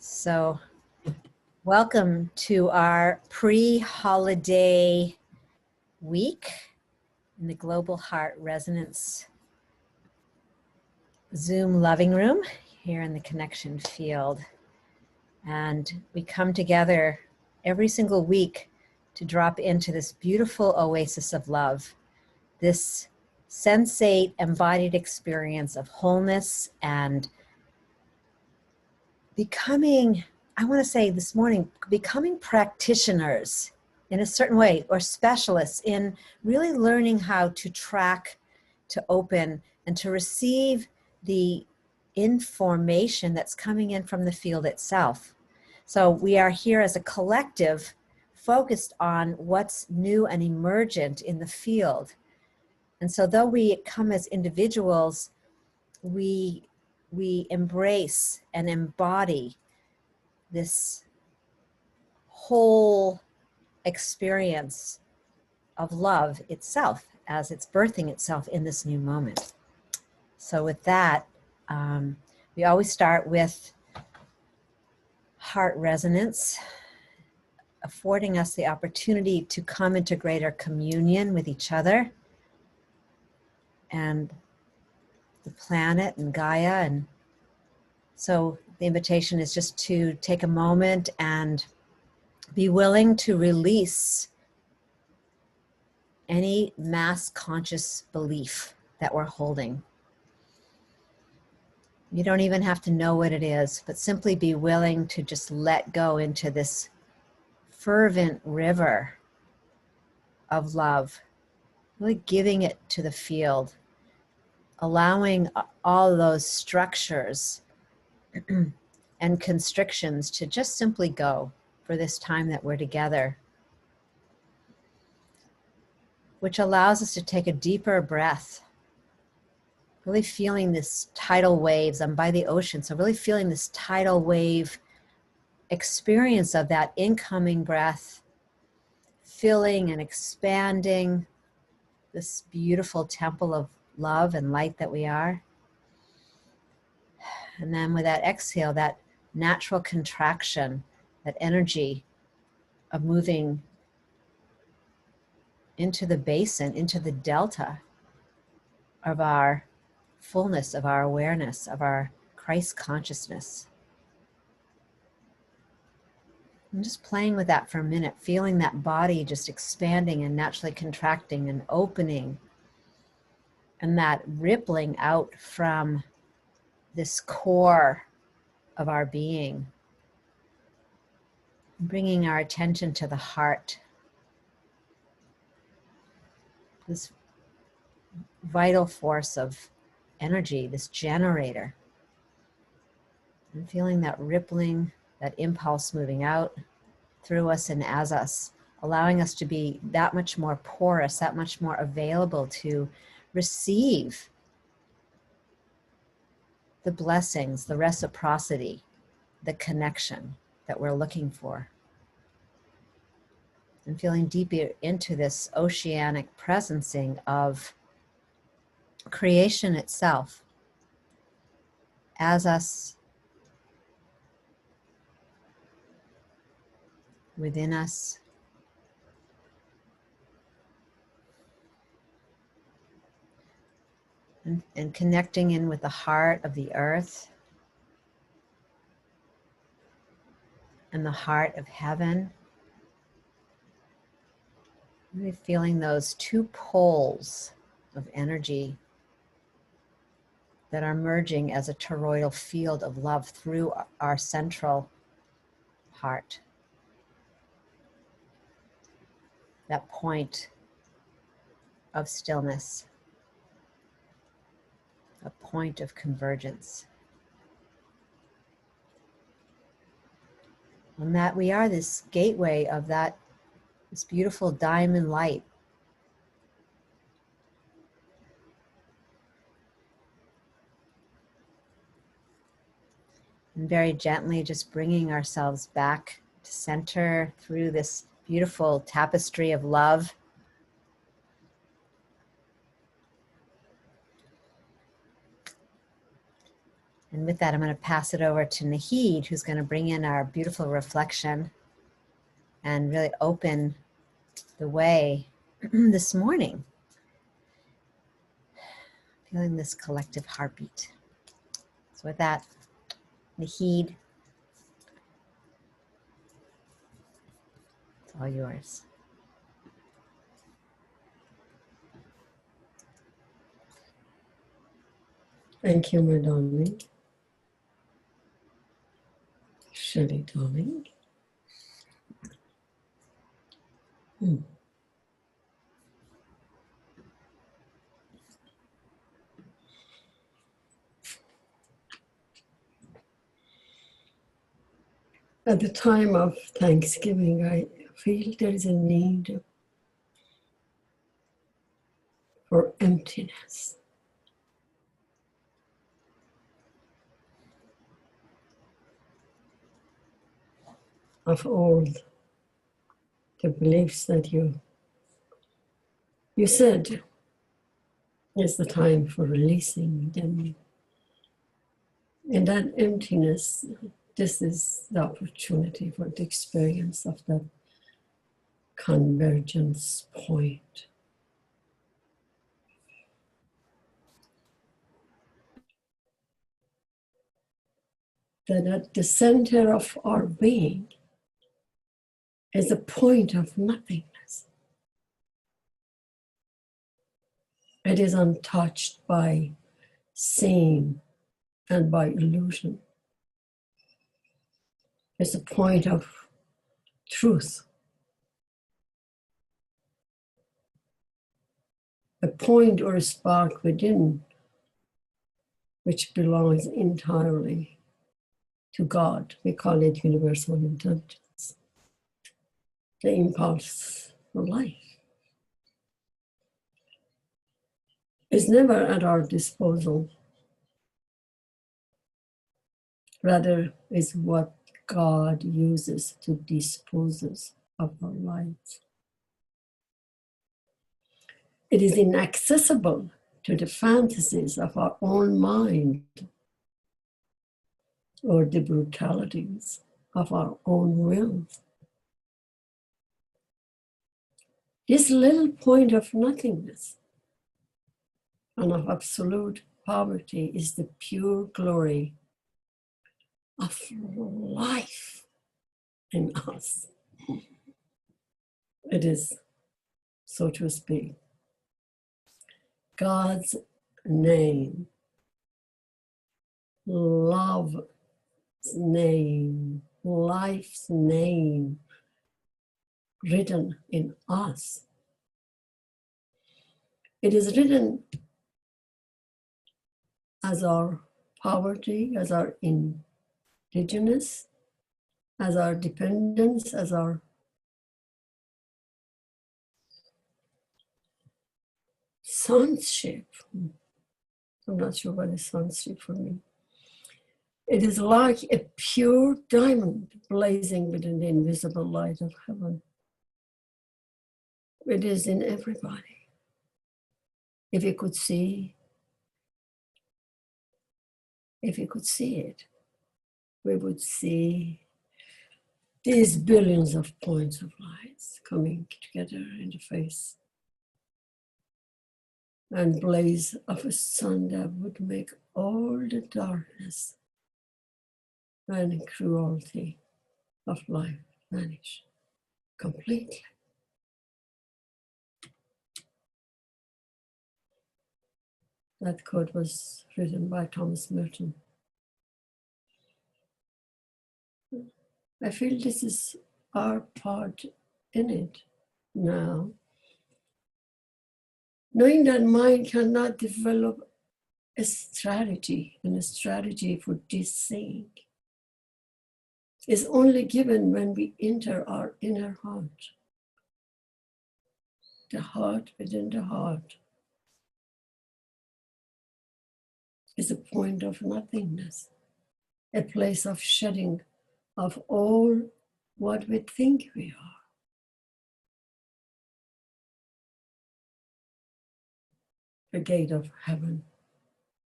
So, welcome to our pre-holiday week in the Global Heart Resonance Zoom Loving Room here in the Connection Field. And we come together every single week to drop into this beautiful oasis of love, this sensate embodied experience of wholeness and becoming, I want to say this morning, becoming practitioners in a certain way, or specialists in really learning how to track, to open, and to receive the information that's coming in from the field itself. So we are here as a collective focused on what's new and emergent in the field. And so though we come as individuals, we embrace and embody this whole experience of love itself as it's birthing itself in this new moment. So with that, we always start with heart resonance, affording us the opportunity to come into greater communion with each other and the planet and Gaia. And so the invitation is just to take a moment and be willing to release any mass conscious belief that we're holding. You don't even have to know what it is, but simply be willing to just let go into this fervent river of love, really giving it to the field, allowing all those structures and constrictions to just simply go for this time that we're together, which allows us to take a deeper breath, really feeling this tidal waves. I'm by the ocean, so really feeling this tidal wave experience of that incoming breath, filling and expanding this beautiful temple of love and light that we are. And then with that exhale, that natural contraction, that energy of moving into the basin, into the delta of our fullness, of our awareness, of our Christ consciousness. I'm just playing with that for a minute, feeling that body just expanding and naturally contracting and opening, and that rippling out from this core of our being, bringing our attention to the heart, this vital force of energy, this generator, and feeling that rippling, that impulse moving out through us and as us, allowing us to be that much more porous, that much more available to receive the blessings, the reciprocity, the connection that we're looking for. And feeling deeper into this oceanic presencing of creation itself as us, within us, and connecting in with the heart of the earth and the heart of heaven. Really feeling those two poles of energy that are merging as a toroidal field of love through our central heart. That point of stillness, a point of convergence. And that we are this gateway of that, this beautiful diamond light. And very gently just bringing ourselves back to center through this beautiful tapestry of love. And with that, I'm going to pass it over to Nahid, who's going to bring in our beautiful reflection and really open the way this morning. Feeling this collective heartbeat. So with that, Nahid, it's all yours. Thank you, my darling. Shelley, darling. At the time of Thanksgiving, I feel there is a need for emptiness. Of all the beliefs that you said, it's the time for releasing them. In that emptiness, this is the opportunity for the experience of that convergence point. That at the center of our being is a point of nothingness. It is untouched by seeing and by illusion. It's a point of truth. A point or a spark within which belongs entirely to God. We call it universal intelligence. The impulse for life is never at our disposal. Rather, is what God uses to dispose of our lives. It is inaccessible to the fantasies of our own mind or the brutalities of our own will. This little point of nothingness and of absolute poverty is the pure glory of life in us. It is, so to speak, God's name, love's name, life's name, written in us. It is written as our poverty, as our indigence, as our dependence, as our sonship. I'm not sure what is sonship for me. It is like a pure diamond blazing within the invisible light of heaven. It is in everybody. If you could see it, we would see these billions of points of lights coming together in the face and blaze of a sun that would make all the darkness and cruelty of life vanish completely. That quote was written by Thomas Merton. I feel this is our part in it now. Knowing that mind cannot develop a strategy, and a strategy for this thing is only given when we enter our inner heart. The heart within the heart is a point of nothingness, a place of shedding of all what we think we are. The gate of heaven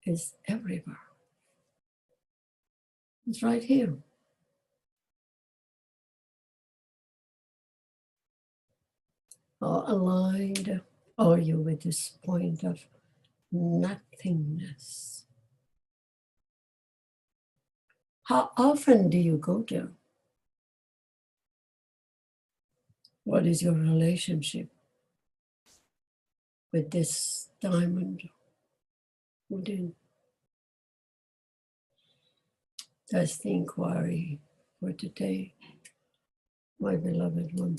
is everywhere. It's right here. How aligned are you with this point of nothingness? How often do you go there? What is your relationship with this diamond within? That's the inquiry for today, my beloved one.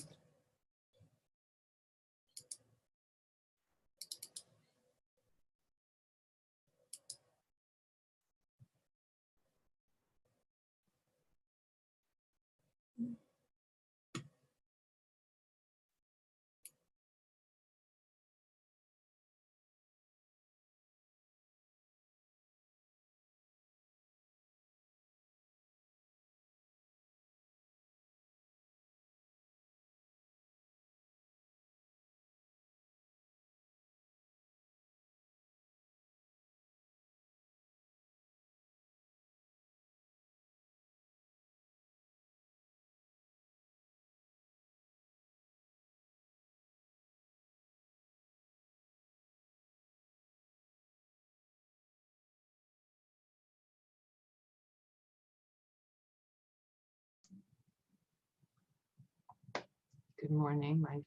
Good morning, my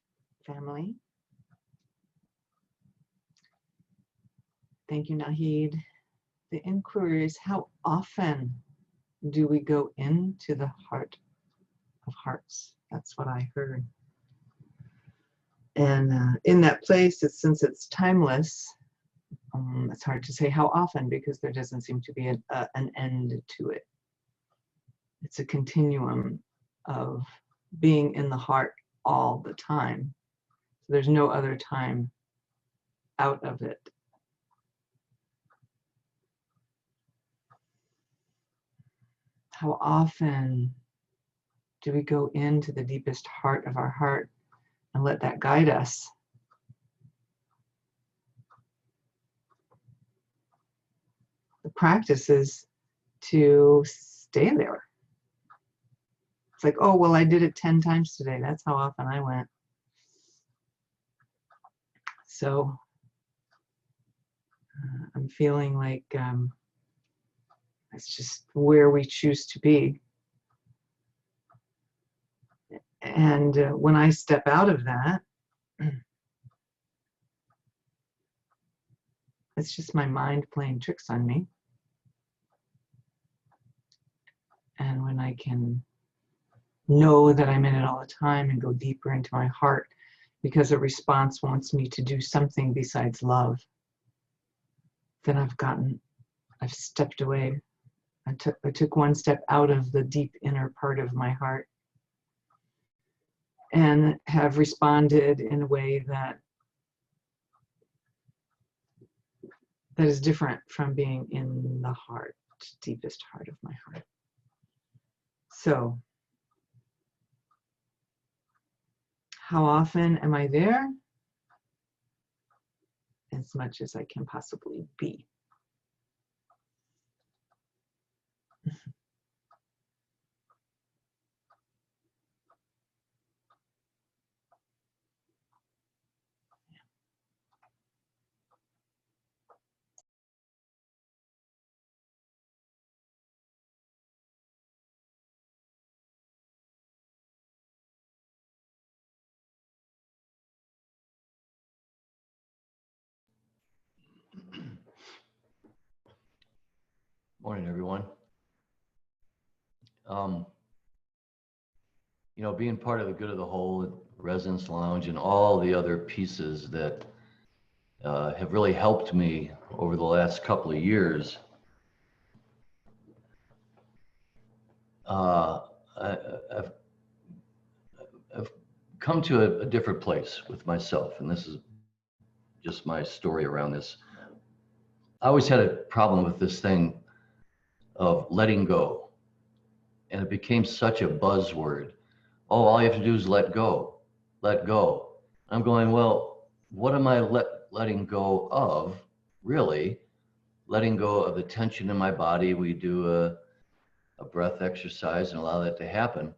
family. Thank you, Nahid. The inquiry is, how often do we go into the heart of hearts? That's what I heard. And in that place, since it's timeless, it's hard to say how often, because there doesn't seem to be an end to it. It's a continuum of being in the heart all the time. So there's no other time out of it. How often do we go into the deepest heart of our heart and let that guide us? The practice is to stay there. It's like, oh, well, I did it 10 times today. That's how often I went. So I'm feeling like it's just where we choose to be. And when I step out of that, it's just my mind playing tricks on me. And when I can know that I'm in it all the time and go deeper into my heart, because a response wants me to do something besides love, then I've stepped away. I took one step out of the deep inner part of my heart and have responded in a way that is different from being in the heart, deepest heart of my heart. So, how often am I there? As much as I can possibly be. Morning, everyone. You know, being part of the Good of the Whole, Resonance Lounge, and all the other pieces that have really helped me over the last couple of years, I've come to a different place with myself, and this is just my story around this. I always had a problem with this thing of letting go, and it became such a buzzword. Oh, all you have to do is let go, let go. I'm going, well, what am I letting go of, really? Letting go of the tension in my body. We do a breath exercise and allow that to happen.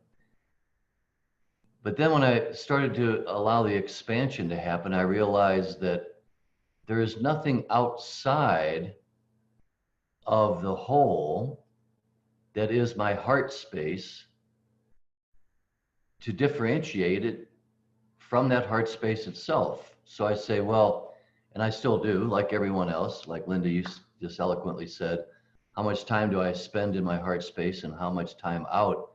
But then when I started to allow the expansion to happen, I realized that there is nothing outside of the whole that is my heart space to differentiate it from that heart space itself. So I say, well, and I still do, like everyone else, like Linda, you just eloquently said, how much time do I spend in my heart space and how much time out?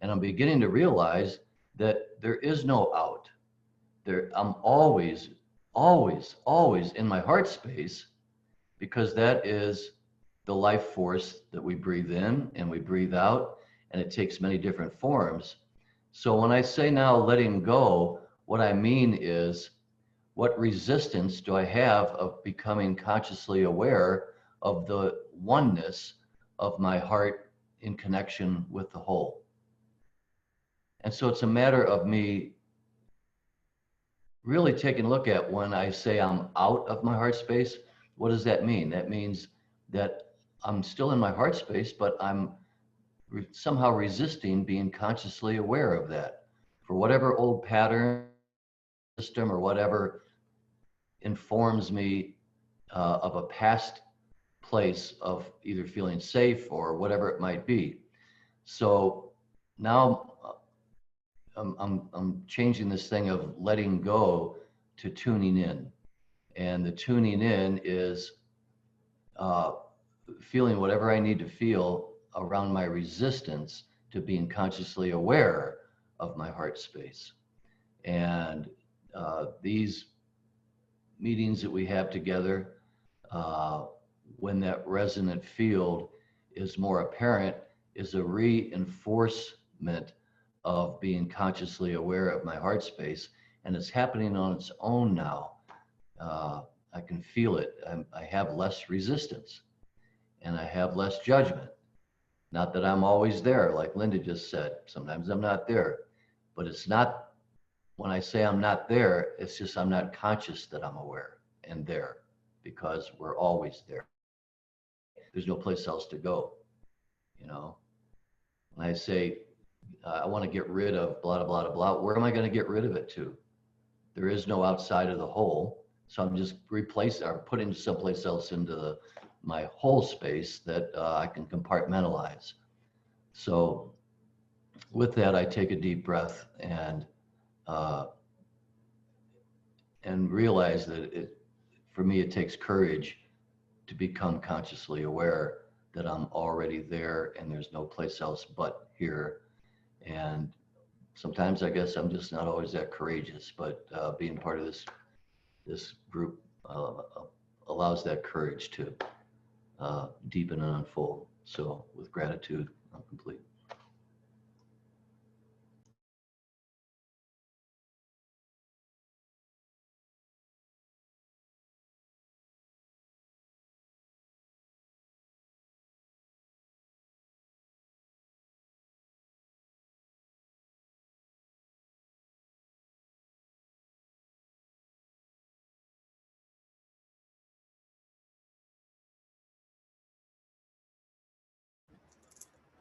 And I'm beginning to realize that there is no out. I'm always, always, always in my heart space, because that is the life force that we breathe in and we breathe out, and it takes many different forms. So when I say now letting go, what I mean is, what resistance do I have of becoming consciously aware of the oneness of my heart in connection with the whole? And so it's a matter of me really taking a look at, when I say I'm out of my heart space, what does that mean? That means that I'm still in my heart space, but I'm somehow resisting being consciously aware of that. For whatever old pattern, system, or whatever informs me of a past place of either feeling safe or whatever it might be. So now I'm changing this thing of letting go to tuning in. And the tuning in is feeling whatever I need to feel around my resistance to being consciously aware of my heart space. And these meetings that we have together, when that resonant field is more apparent, is a reinforcement of being consciously aware of my heart space. And it's happening on its own now. I can feel it. I have less resistance and I have less judgment. Not that I'm always there, like Linda just said. Sometimes I'm not there, but it's not, when I say I'm not there, it's just I'm not conscious that I'm aware and there, because we're always there. There's no place else to go, you know? When I say I want to get rid of blah, blah, blah, blah, where am I going to get rid of it to? There is no outside of the whole. So I'm just replacing or putting someplace else into my whole space that I can compartmentalize. So with that, I take a deep breath and realize that for me, it takes courage to become consciously aware that I'm already there and there's no place else but here. And sometimes I guess I'm just not always that courageous, but being part of this group allows that courage to deepen and unfold. So with gratitude, I'm complete.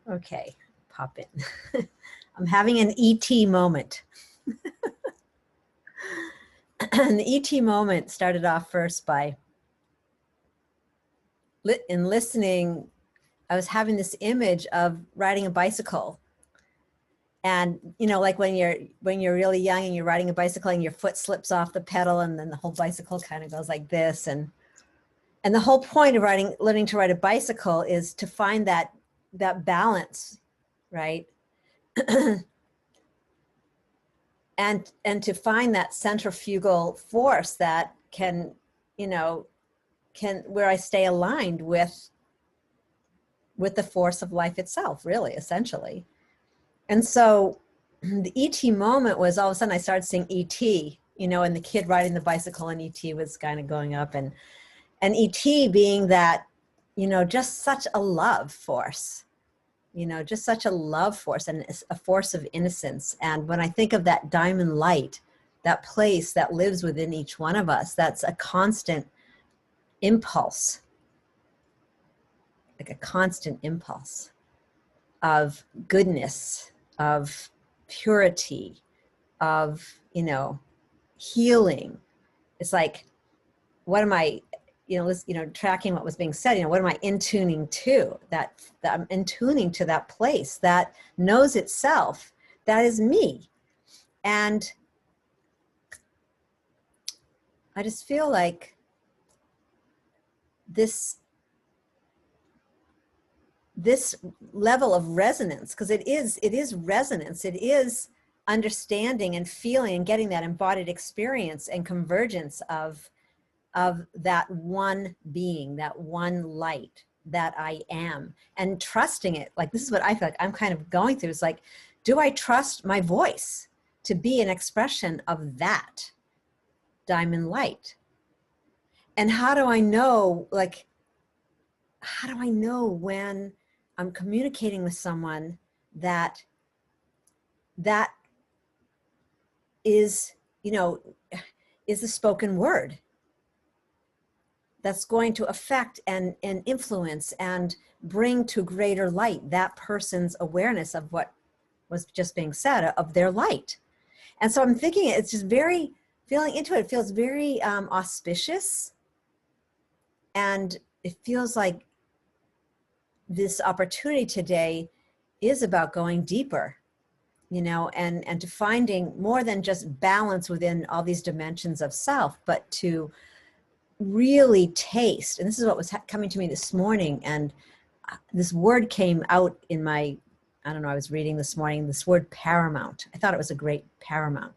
Okay, pop in. I'm having an ET moment. And the ET moment started off first by, in listening, I was having this image of riding a bicycle. And, you know, like when you're really young and you're riding a bicycle and your foot slips off the pedal and then the whole bicycle kind of goes like this. And the whole point of learning to ride a bicycle is to find that balance, right? and to find that centrifugal force that can, where I stay aligned with the force of life itself, really, essentially. And so the ET moment was, all of a sudden I started seeing ET, and the kid riding the bicycle, and ET was kind of going up, and ET being that, just such a love force, just such a love force and a force of innocence. And when I think of that diamond light, that place that lives within each one of us, that's a constant impulse, like a constant impulse. of goodness, of purity, of, you know, healing. It's like, what am I, tracking what was being said, what am I in tuning to? That I'm in tuning to that place that knows itself, that is me. And I just feel like this level of resonance, because it is resonance, it is understanding and feeling and getting that embodied experience and convergence of that one being, that one light that I am, and trusting it. Like, this is what I feel like I'm kind of going through. It's like, do I trust my voice to be an expression of that diamond light? And how do I know, how do I know when I'm communicating with someone that is, is the spoken word that's going to affect and influence and bring to greater light that person's awareness of what was just being said, of their light. And so I'm thinking it's just very, feeling into it, it feels very auspicious. And it feels like this opportunity today is about going deeper, and to finding more than just balance within all these dimensions of self, but to really taste. And this is what was coming to me this morning. And this word came out in my, I was reading this morning, this word paramount. I thought it was a great paramount,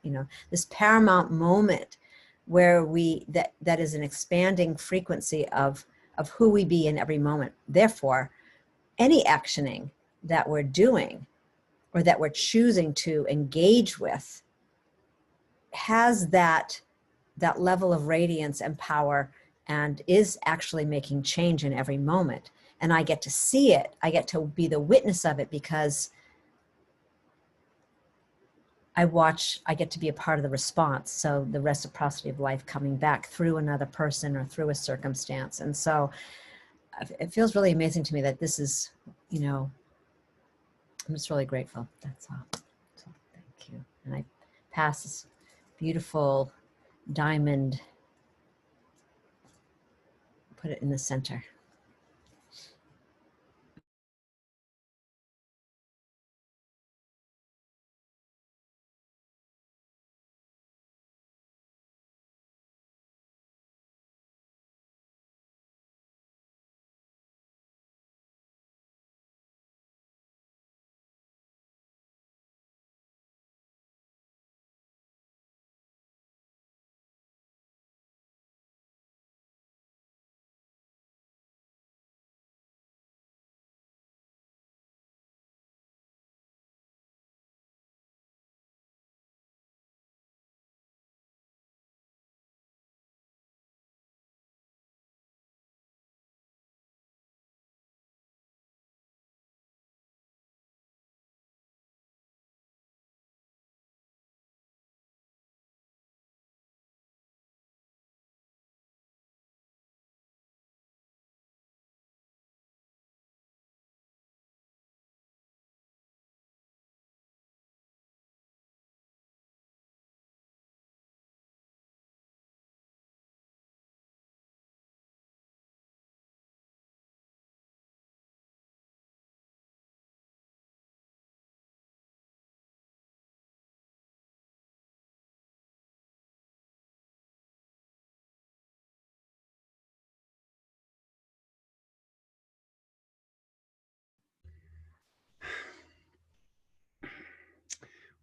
this paramount moment where that is an expanding frequency of who we be in every moment. Therefore, any actioning that we're doing or that we're choosing to engage with has that level of radiance and power, and is actually making change in every moment. And I get to see it. I get to be the witness of it, because I get to be a part of the response. So the reciprocity of life coming back through another person or through a circumstance. And so it feels really amazing to me that this is, I'm just really grateful. That's all. So thank you. And I pass this beautiful diamond, put it in the center.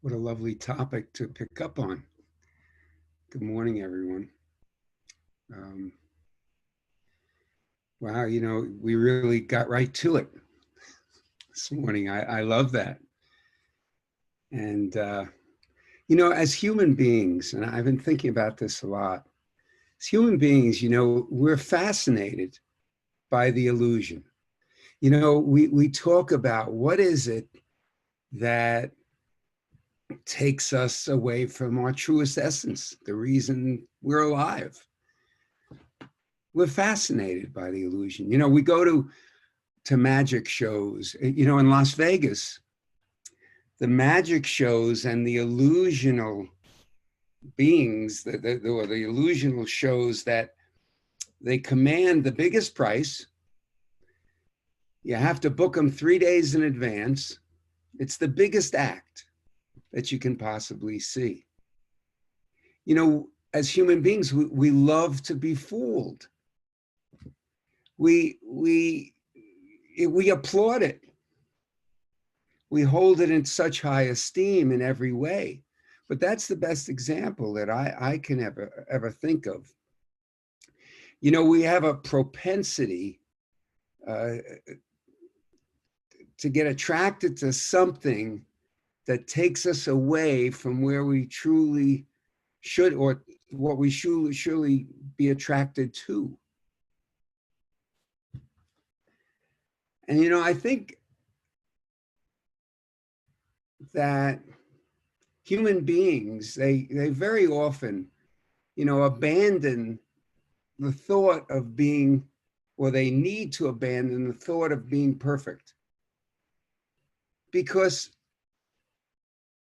What a lovely topic to pick up on. Good morning, everyone. Wow, we really got right to it this morning. I love that. And, as human beings, and I've been thinking about this a lot, as human beings, we're fascinated by the illusion. We talk about what is it that takes us away from our truest essence, the reason we're alive. We're fascinated by the illusion. We go to to magic shows. You know, in Las Vegas, the magic shows and the illusional beings, or the illusional shows, that they command the biggest price. You have to book them 3 days in advance. It's the biggest act that you can possibly see. You know, as human beings, we love to be fooled. We applaud it. We hold it in such high esteem in every way. But that's the best example that I can ever think of. You know, we have a propensity to get attracted to something that takes us away from where we truly should, or what we should surely be attracted to. And, you know, I think that human beings, they very often, you know, abandon the thought of being, or they need to abandon the thought of being perfect. Because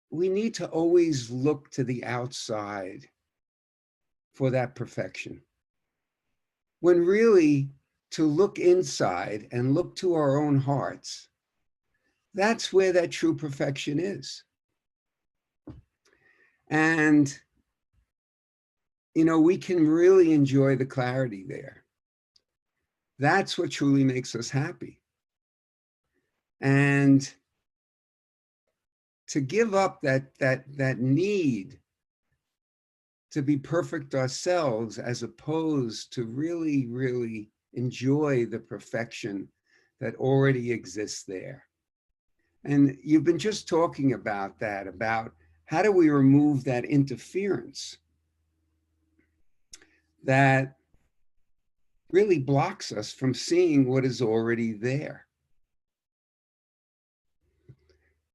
we need to always look to the outside for that perfection. When really, to look inside and look to our own hearts, that's where that true perfection is. And, you know, we can really enjoy the clarity there. That's what truly makes us happy. And to give up that need to be perfect ourselves, as opposed to really, really enjoy the perfection that already exists there. And you've been just talking about that, about how do we remove that interference that really blocks us from seeing what is already there.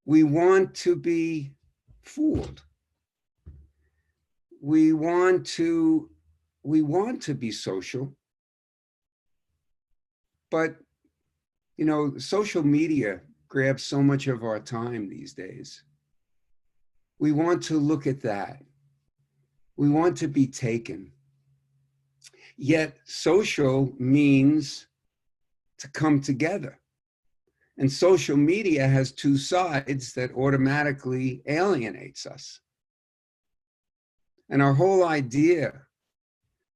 We want to be fooled. We want to be social, but, you know, social media grabs so much of our time these days. We want to look at that. We want to be taken. Yet social means to come together. And social media has two sides that automatically alienates us. And our whole idea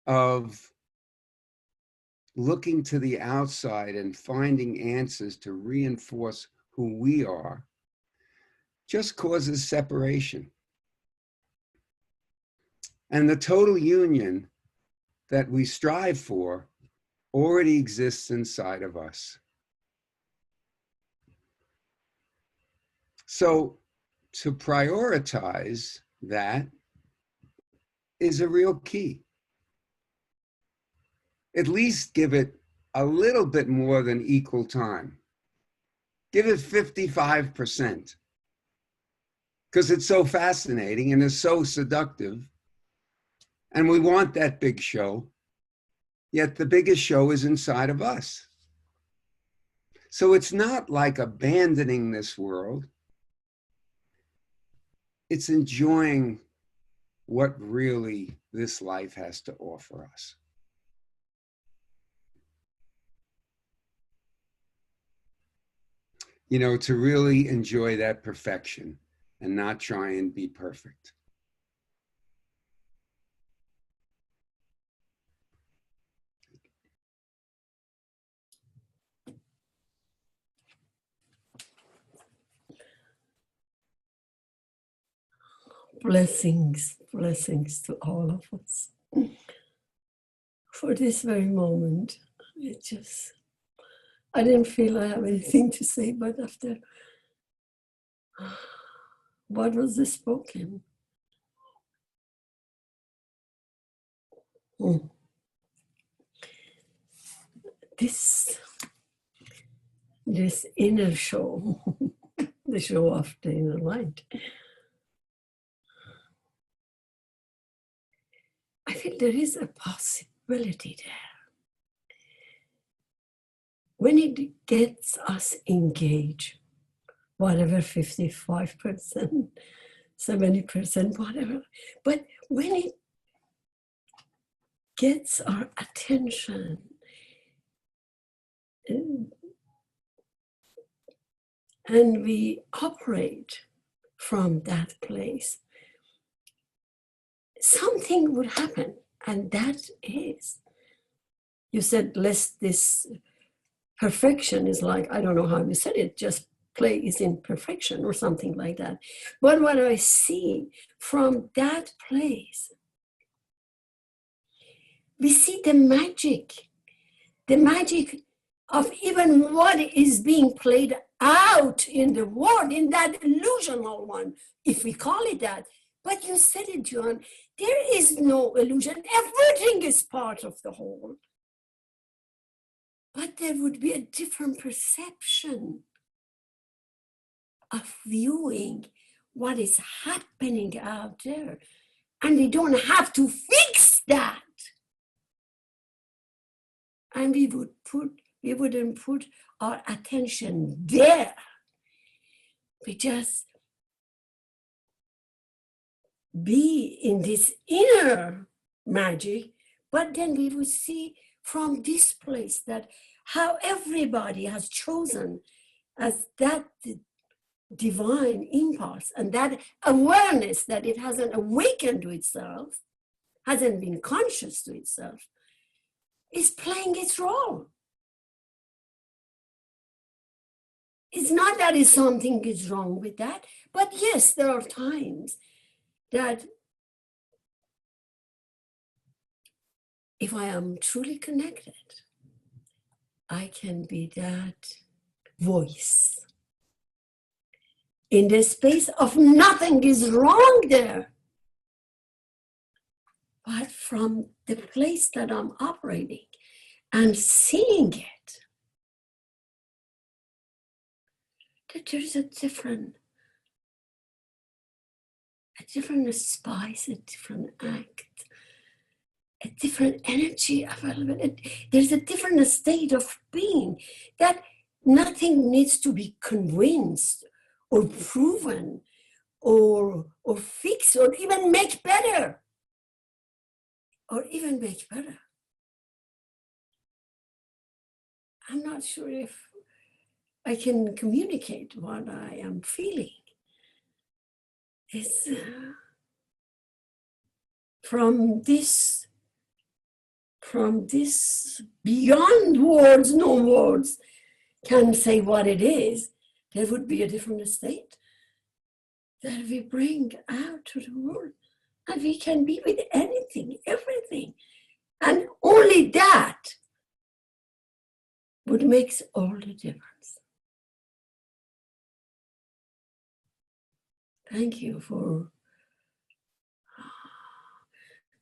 of looking to the outside and finding answers to reinforce who we are just causes separation. And the total union that we strive for already exists inside of us. So to prioritize that is a real key. At least give it a little bit more than equal time. Give it 55%, because it's so fascinating and it's so seductive. And we want that big show, yet the biggest show is inside of us. So it's not like abandoning this world. It's enjoying what really this life has to offer us. You know, to really enjoy that perfection and not try and be perfect. Blessings, blessings to all of us. For this very moment, I didn't feel I have anything to say, but after what was spoken? This inner show, the show of the inner light, I feel there is a possibility there. when it gets us engaged, whatever, 55%, 70%, whatever, but when it gets our attention, and we operate from that place, something would happen. And that is, you said, less this perfection is like, I don't know how you said it, just play is in perfection or something like that. But what I see from that place, we see the magic of even what is being played out in the world, in that illusional one, if we call it that. But you said it, John, there is no illusion. Everything is part of the whole. But there would be a different perception of viewing what is happening out there. And we don't have to fix that. And we wouldn't put our attention there. We just be in this inner magic, but then we would see from this place that how everybody has chosen as that divine impulse and that awareness that it hasn't awakened to itself, hasn't been conscious to itself, is playing its role. It's not that something is wrong with that, but yes, there are times that if I am truly connected, I can be that voice in the space of nothing is wrong there. But from the place that I'm operating and seeing it, that there's a different spice, a different act, a different energy available. There's a different state of being that nothing needs to be convinced or proven or fixed or even make better. I'm not sure if I can communicate what I am feeling. It's from this beyond words, no words can say what it is. There would be a different state that we bring out to the world. And we can be with anything, everything. And only that would make all the difference. Thank you for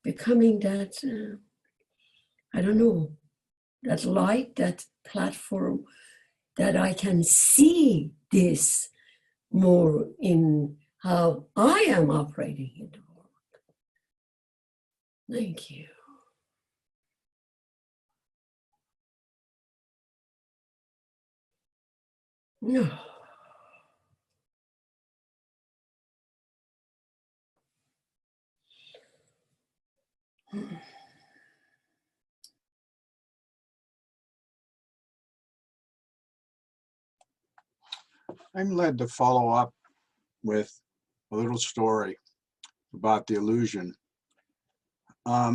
becoming that, I don't know, that light, that platform, that I can see this more in how I am operating in the world. Thank you. No. I'm led to follow up with a little story about the illusion. I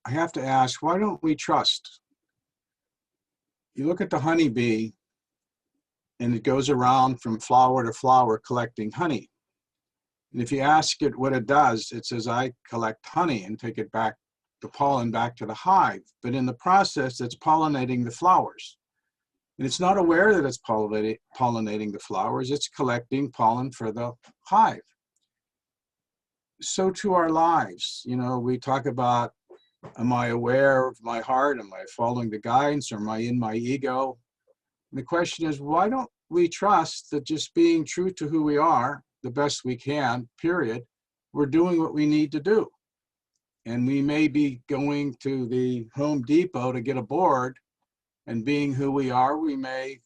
have to ask, why don't we trust? You look at the honeybee and it goes around from flower to flower collecting honey. And if you ask it what it does, it says, I collect honey and take it back, the pollen back to the hive. But in the process, it's pollinating the flowers. And it's not aware that it's pollinating the flowers, it's collecting pollen for the hive. So to our lives, you know, we talk about, am I aware of my heart? Am I following the guidance? Or am I in my ego? And the question is, why don't we trust that just being true to who we are, the best we can, period, we're doing what we need to do. And we may be going to the Home Depot to get a board, And being who we are, we may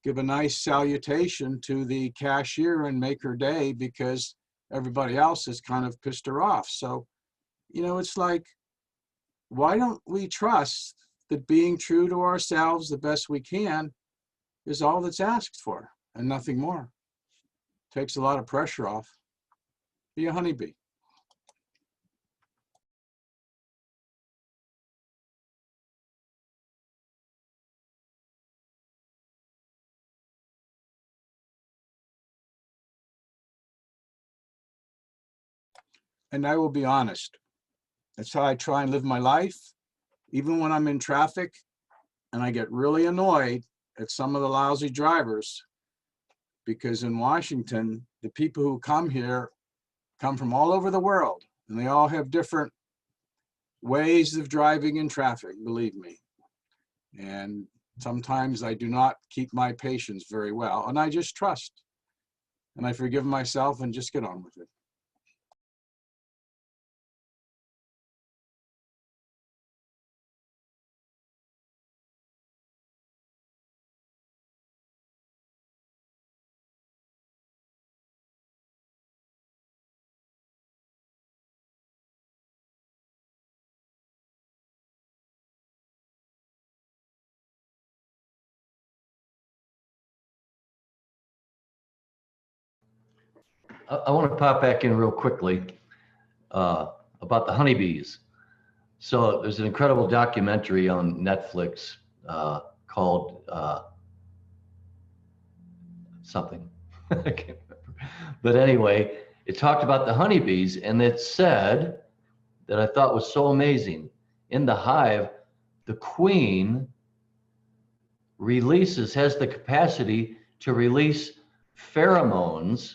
give a nice salutation to the cashier and make her day because everybody else has kind of pissed her off. So, you know, it's like, why don't we trust that being true to ourselves the best we can is all that's asked for and nothing more? Takes a lot of pressure off. Be a honeybee. And I will be honest. That's how I try and live my life. Even when I'm in traffic and I get really annoyed at some of the lousy drivers, because in Washington, the people who come here come from all over the world, and they all have different ways of driving in traffic, believe me. And sometimes I do not keep my patience very well, and I just trust. And I forgive myself and just get on with it. I want to pop back in real quickly about the honeybees. So there's an incredible documentary on Netflix called something. I can't remember. But anyway, it talked about the honeybees, and it said that I thought was so amazing. In the hive, the queen has the capacity to release pheromones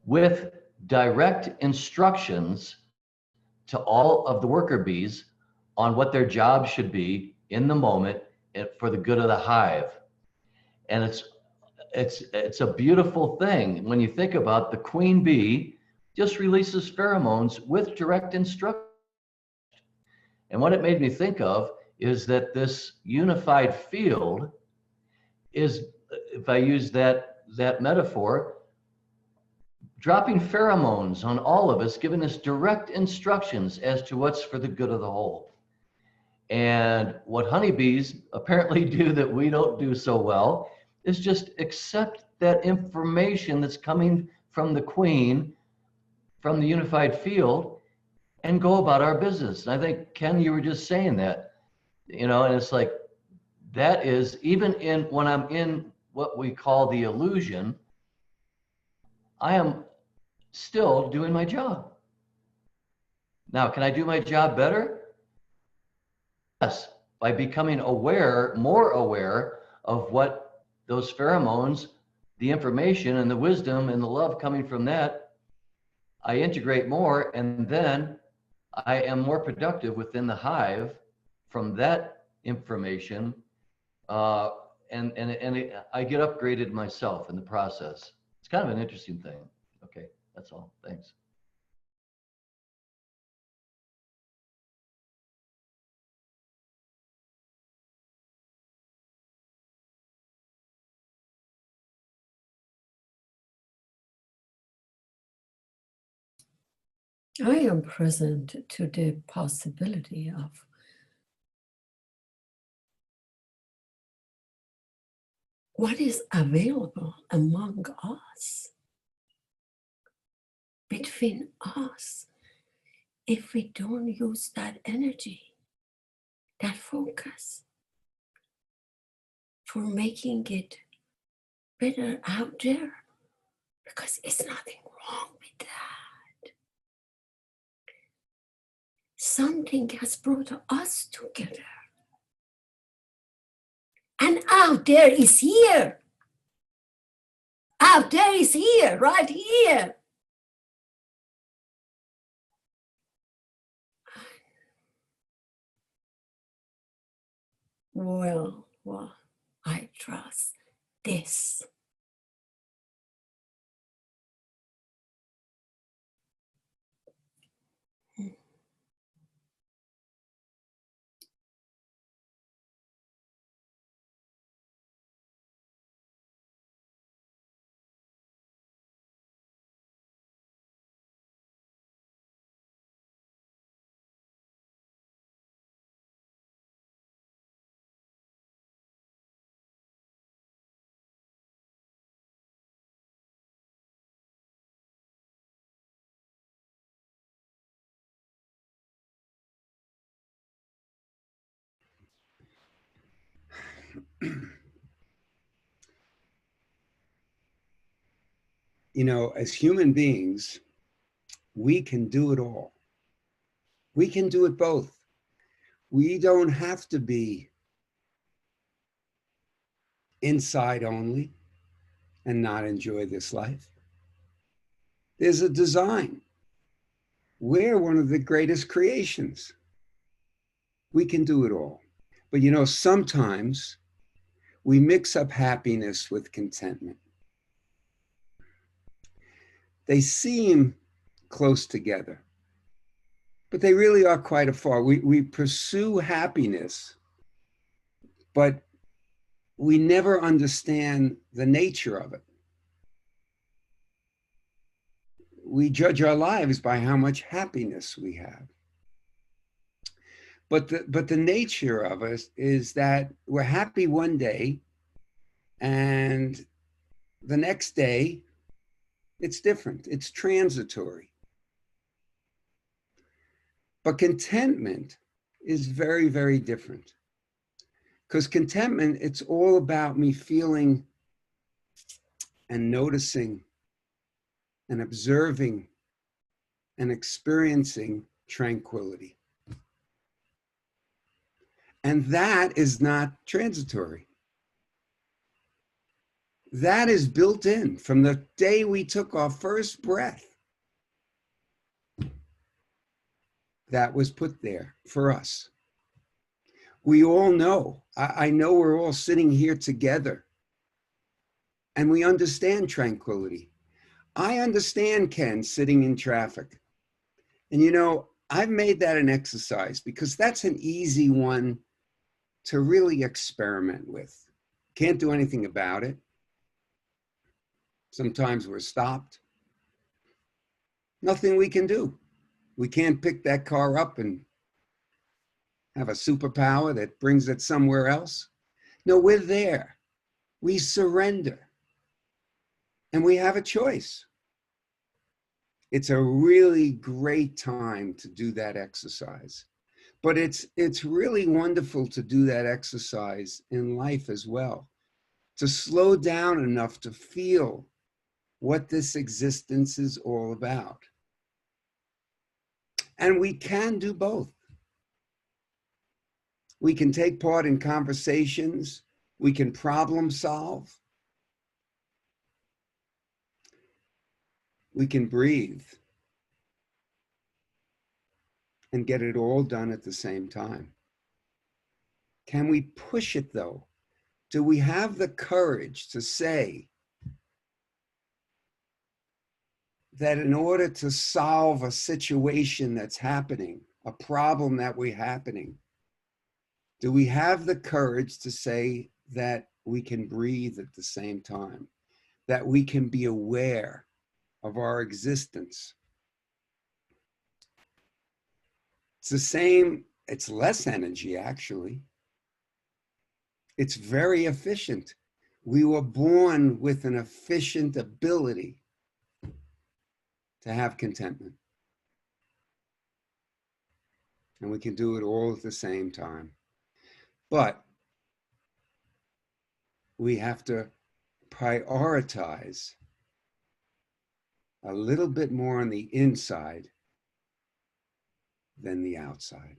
with direct instructions to all of the worker bees on what their job should be in the moment for the good of the hive. And it's a beautiful thing when you think about the queen bee just releases pheromones with direct instruction. And what it made me think of is that this unified field is, if I use that metaphor, dropping pheromones on all of us, giving us direct instructions as to what's for the good of the whole. And what honeybees apparently do that we don't do so well is just accept that information that's coming from the queen, from the unified field, and go about our business. And I think, Ken, you were just saying that, you know, and it's like, that is, even when I'm in what we call the illusion, I am still doing my job. Now, can I do my job better? Yes, by becoming more aware of what those pheromones, the information and the wisdom and the love coming from that, I integrate more, and then I am more productive within the hive from that information, and I get upgraded myself in the process. It's kind of an interesting thing. Okay, that's all. Thanks. I am present to the possibility of what is available among us, between us, if we don't use that energy, that focus, for making it better out there, because it's nothing wrong with that. Something has brought us together. And out there is here. Out there is here, right here. Well, I trust this. You know, as human beings, we can do it all. We can do it both. We don't have to be inside only and not enjoy this life. There's a design. We're one of the greatest creations. We can do it all. But you know, sometimes we mix up happiness with contentment. They seem close together, but they really are quite afar. We pursue happiness, but we never understand the nature of it. We judge our lives by how much happiness we have. But the nature of us is that we're happy one day, and the next day, it's different. It's transitory. But contentment is very, very different. Because contentment, it's all about me feeling and noticing and observing and experiencing tranquility. And that is not transitory. That is built in from the day we took our first breath. That was put there for us. We all know, I know we're all sitting here together and we understand tranquility. I understand Ken sitting in traffic. And you know, I've made that an exercise because that's an easy one to really experiment with. Can't do anything about it. Sometimes we're stopped. Nothing we can do. We can't pick that car up and have a superpower that brings it somewhere else. No, we're there. We surrender. And we have a choice. It's a really great time to do that exercise. But it's really wonderful to do that exercise in life as well. To slow down enough to feel what this existence is all about. And we can do both. We can take part in conversations. We can problem solve. We can breathe and get it all done at the same time. Can we push it though? Do we have the courage to say that in order to solve a situation that's happening, a problem that we're happening, do we have the courage to say that we can breathe at the same time, that we can be aware of our existence? It's the same, it's less energy actually. It's very efficient. We were born with an efficient ability to have contentment. And we can do it all at the same time. But we have to prioritize a little bit more on the inside than the outside.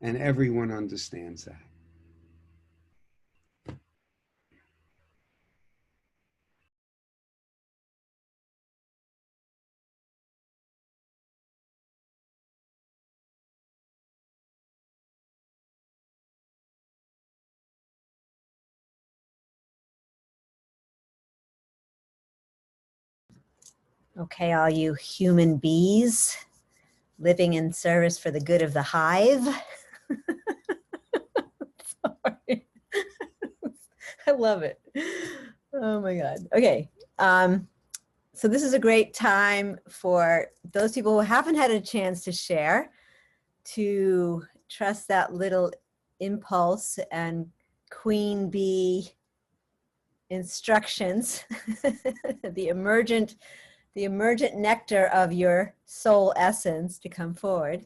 And everyone understands that. Okay, all you human bees living in service for the good of the hive. Sorry. I love it. Oh my God. Okay. So this is a great time for those people who haven't had a chance to share, to trust that little impulse and queen bee instructions, the emergent nectar of your soul essence to come forward.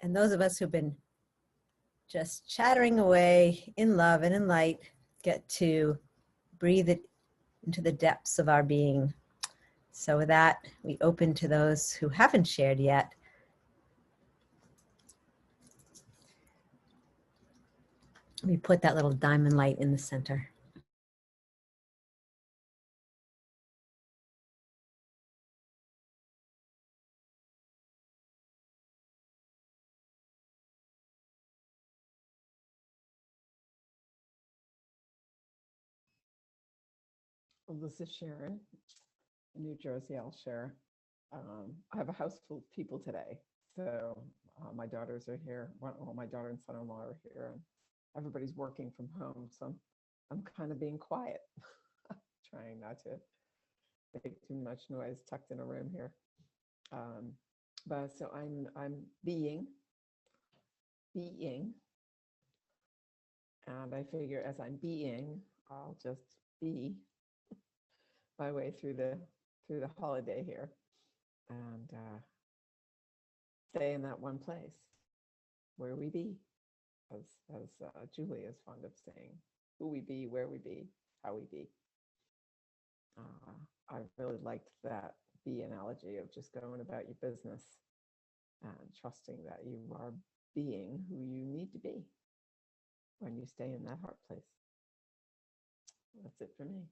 And those of us who've been just chattering away in love and in light, get to breathe it into the depths of our being. So with that, we open to those who haven't shared yet. We put that little diamond light in the center. Well, this is Sharon in New Jersey. I'll share. I have a house full of people today. So my daughters are here. Well, my daughter and son-in-law are here, and everybody's working from home. So I'm kind of being quiet, trying not to make too much noise tucked in a room here. But so I'm being, and I figure as I'm being, I'll just be my way through the holiday here, and stay in that one place where we be, as Julie is fond of saying, who we be, where we be, how we be. I really liked that be analogy of just going about your business and trusting that you are being who you need to be when you stay in that heart place. That's it for me.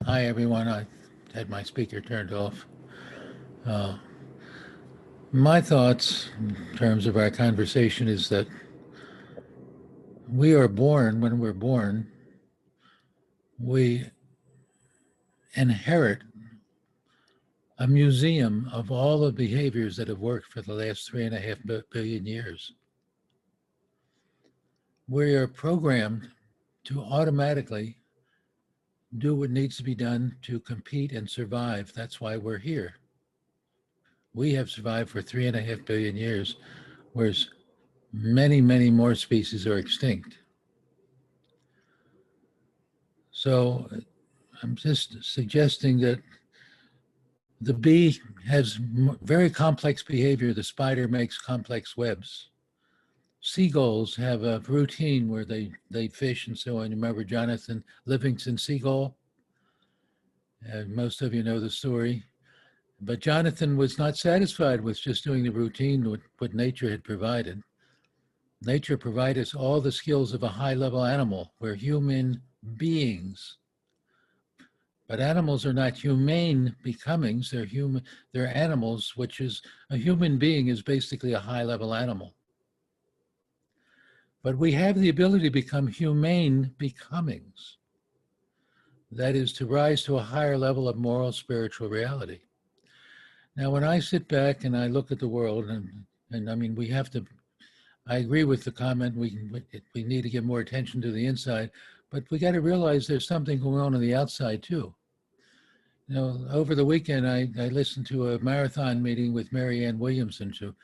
Hi, everyone. I had my speaker turned off. My thoughts in terms of our conversation is that we are born, when we're born, we inherit a museum of all the behaviors that have worked for the last 3.5 billion years. We are programmed to automatically do what needs to be done to compete and survive. That's why we're here. We have survived for 3.5 billion years, whereas many, many more species are extinct. So I'm just suggesting that the bee has very complex behavior. The spider makes complex webs. Seagulls have a routine where they fish and so on. You remember Jonathan Livingston Seagull? And most of you know the story. But Jonathan was not satisfied with just doing the routine, what nature had provided. Nature provided us all the skills of a high-level animal. We're human beings. But animals are not humane becomings. They're animals, which is, a human being is basically a high-level animal. But we have the ability to become humane becomings. That is, to rise to a higher level of moral, spiritual reality. Now, when I sit back and I look at the world, and I mean, we have to, I agree with the comment, we need to give more attention to the inside, but we got to realize there's something going on the outside too. You know, over the weekend, I listened to a marathon meeting with Marianne Williamson to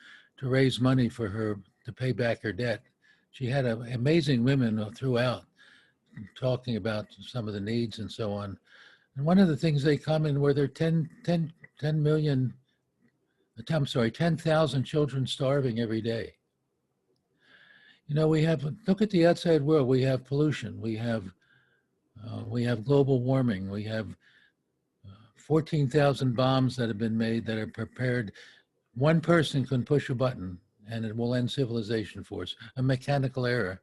raise money for her to pay back her debt. She had amazing women throughout talking about some of the needs and so on. And one of the things they commented were there 10,000 children starving every day. You know, look at the outside world. We have pollution. We have global warming. We have 14,000 bombs that have been made that are prepared. One person can push a button and it will end civilization for us, a mechanical error.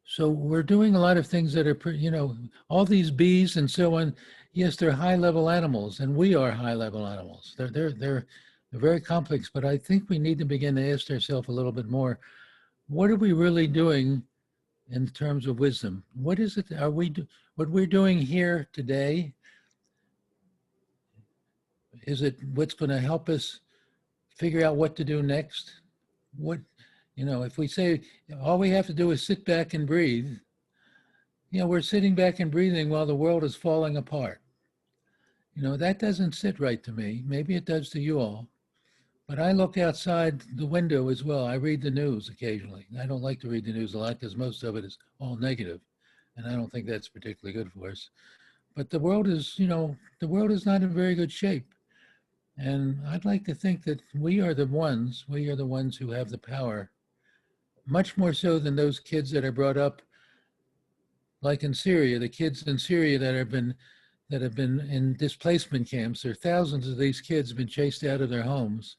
So we're doing a lot of things that are, you know, all these bees and so on. Yes, they're high-level animals, and we are high-level animals. They're very complex, but I think we need to begin to ask ourselves a little bit more, what are we really doing in terms of wisdom? What is it, what we're doing here today, is it what's going to help us figure out what to do next. What, if we say all we have to do is sit back and breathe, we're sitting back and breathing while the world is falling apart. That doesn't sit right to me. Maybe it does to you all. But I look outside the window as well. I read the news occasionally. I don't like to read the news a lot because most of it is all negative, and I don't think that's particularly good for us. But the world is, the world is not in very good shape. And I'd like to think that we are the ones who have the power, much more so than those kids that are brought up, like in Syria, the kids in Syria that have been in displacement camps. There are thousands of these kids have been chased out of their homes.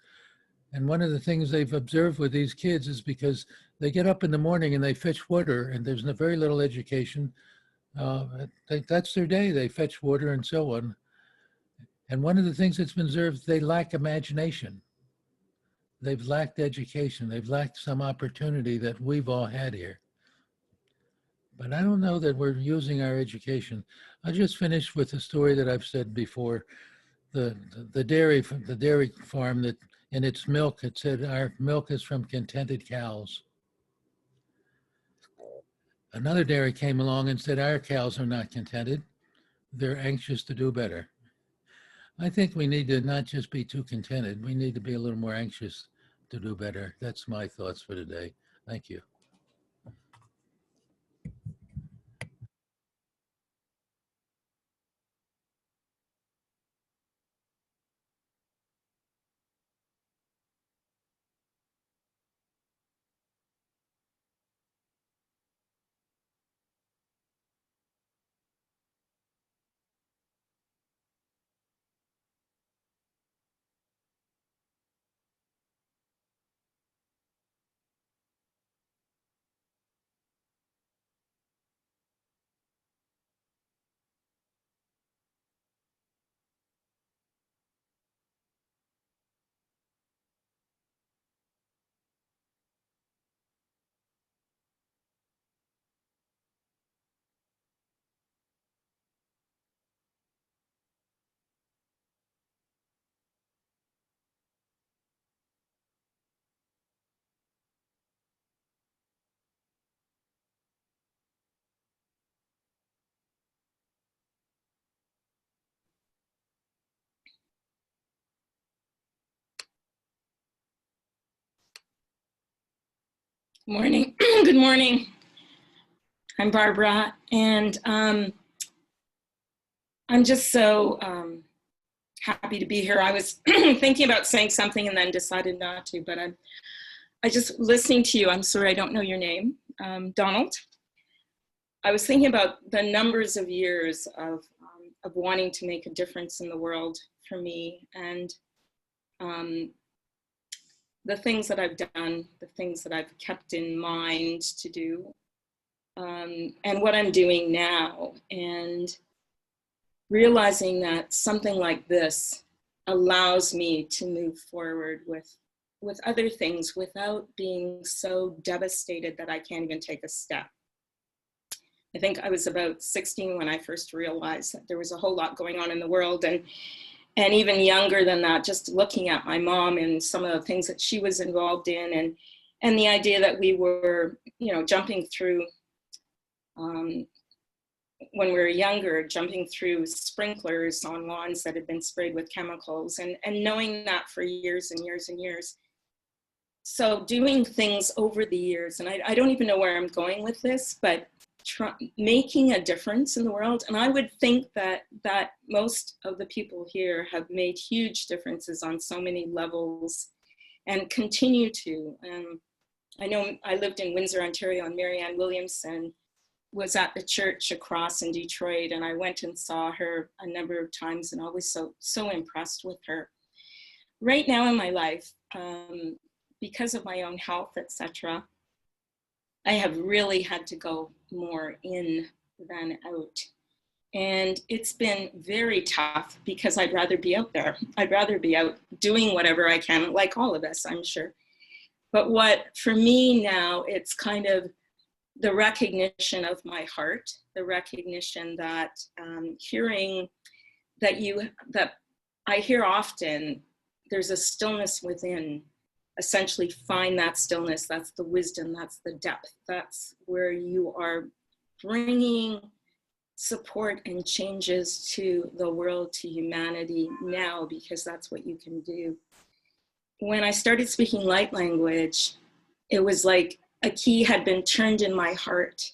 And one of the things they've observed with these kids is because they get up in the morning and they fetch water, and there's very little education. That's their day. They fetch water and so on. And one of the things that's been observed, they lack imagination. They've lacked education. They've lacked some opportunity that we've all had here. But I don't know that we're using our education. I'll just finish with a story that I've said before. The dairy farm that in its milk, it said, our milk is from contented cows. Another dairy came along and said, our cows are not contented. They're anxious to do better. I think we need to not just be too contented. We need to be a little more anxious to do better. That's my thoughts for today. Thank you. Morning. Good morning. I'm Barbara, and I'm just so happy to be here. I was thinking about saying something and then decided not to, but I just listening to you. I'm sorry, I don't know your name, Donald. I was thinking about the numbers of years of wanting to make a difference in the world for me, and the things that I've done, the things that I've kept in mind to do, and what I'm doing now, and realizing that something like this allows me to move forward with other things without being so devastated that I can't even take a step. I think I was about 16 when I first realized that there was a whole lot going on in the world, and even younger than that, just looking at my mom and some of the things that she was involved in, and the idea that we were, jumping through, when we were younger, jumping through sprinklers on lawns that had been sprayed with chemicals, and knowing that for years and years and years. So doing things over the years, and I don't even know where I'm going with this, but making a difference in the world. And I would think that most of the people here have made huge differences on so many levels and continue to. I know I lived in Windsor, Ontario, and Marianne Williamson was at the church across in Detroit, and I went and saw her a number of times and always so impressed with her. Right now in my life, because of my own health, etc., I have really had to go more in than out. And it's been very tough because I'd rather be out there. I'd rather be out doing whatever I can, like all of us, I'm sure. But for me now, it's kind of the recognition of my heart, the recognition that hearing that I hear often there's a stillness within. Essentially find that stillness. That's the wisdom, that's the depth. That's where you are bringing support and changes to the world, to humanity now, because that's what you can do. When I started speaking light language, it was like a key had been turned in my heart.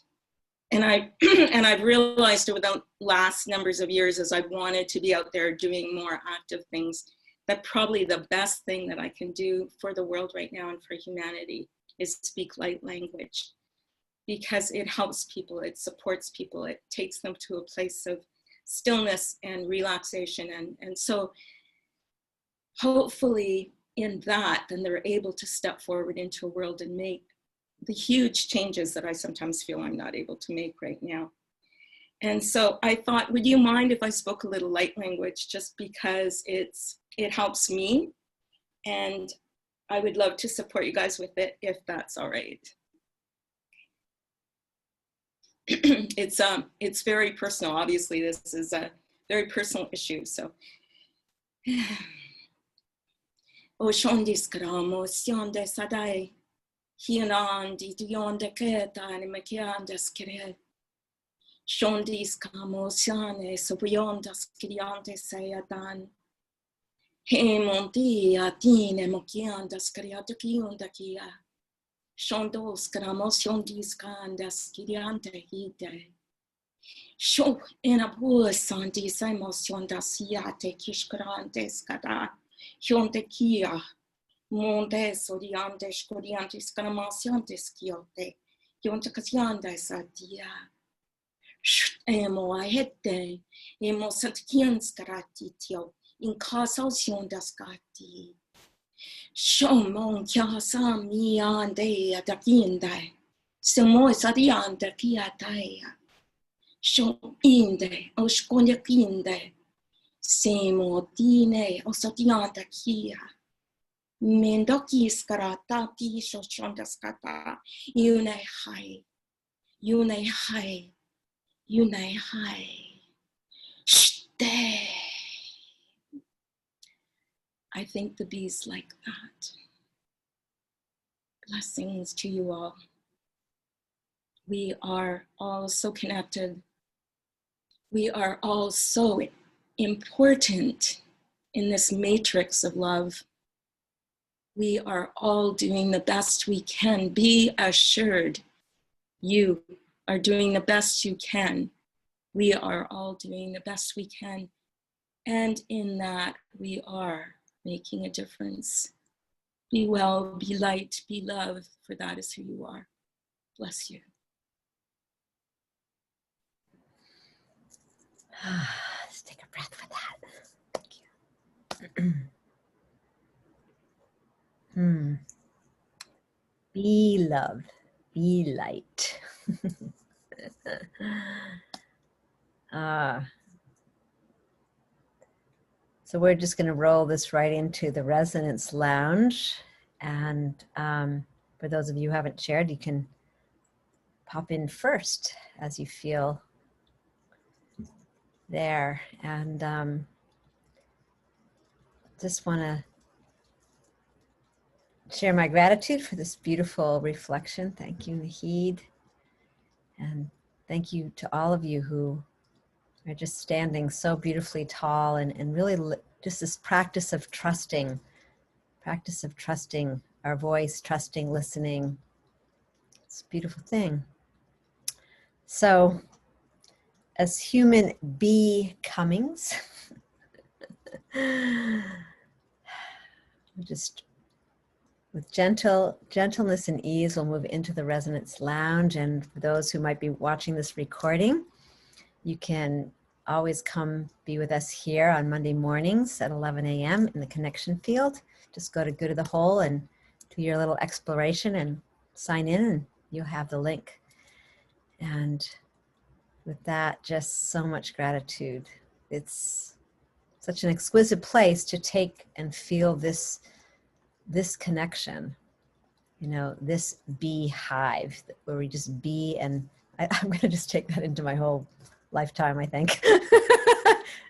And I've realized over the last numbers of years, as I've wanted to be out there doing more active things, that probably the best thing that I can do for the world right now and for humanity is speak light language, because it helps people, it supports people, it takes them to a place of stillness and relaxation. And so hopefully in that, then they're able to step forward into a world and make the huge changes that I sometimes feel I'm not able to make right now. And so I thought, would you mind if I spoke a little light language, just because it helps me, and I would love to support you guys with it if that's all right. It's very personal. Obviously, this is a very personal issue. So, O shondis karamo sionde sadai hianan di dionde keta ni mekiandes kire shondis kamo siane sobiondas kiriante sayadan he monti atine mokiandas kiriate kiunda kia shondos karamo shondis kandas kiriante hite sho enabu santi saimos siate kishkarantes kada Hyonte kia, montes odiantes, codiantes, canamasiantes kiote, hyonte casiantes adia. Emo ahete, emo satkians caratitio, in casa siondas gati. Shomon kiasa miande adakinde, semois adiante kiataea. Shom inde, osconjakinde. Semo dine osodianta kia. Mendoki skarata tisho shondaskata. Yune hai. Yune hai. Yune hai. Shte. I think the bees like that. Blessings to you all. We are all so connected. We are all so important in this matrix of love. We are all doing the best we can. Be assured you are doing the best you can. We are all doing the best we can. And in that, we are making a difference. Be well, be light, be love, for that is who you are. Bless you. Let's take a breath for that. Thank you. Be love, be light. So we're just going to roll this right into the Resonance Lounge. And for those of you who haven't shared, you can pop in first as you feel there. And just want to share my gratitude for this beautiful reflection. Thank you, Nahid. And thank you to all of you who are just standing so beautifully tall and really just this practice of trusting our voice, trusting, listening. It's a beautiful thing. So as human becomings, just with gentleness and ease, we'll move into the Resonance Lounge. And for those who might be watching this recording, you can always come be with us here on Monday mornings at 11 a.m. in the connection field. Just go to Good of the Whole and do your little exploration and sign in, and you'll have the link. And with that, just so much gratitude. It's such an exquisite place to take and feel this connection, you know, this beehive where we just be. And I'm going to just take that into my whole lifetime, I think.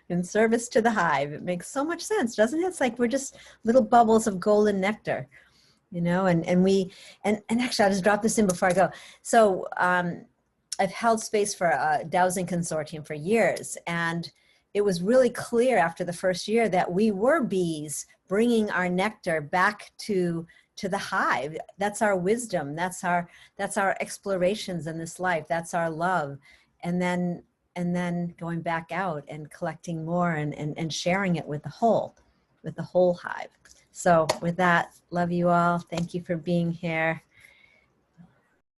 in service to the hive. It makes so much sense, doesn't it? It's like we're just little bubbles of golden nectar, you know, and actually I'll just drop this in before I go. So I've held space for a dowsing consortium for years, and it was really clear after the first year that we were bees bringing our nectar back to the hive. That's our wisdom. That's our explorations in this life. That's our love. And then going back out and collecting more and sharing it with the whole hive. So with that, love you all. Thank you for being here.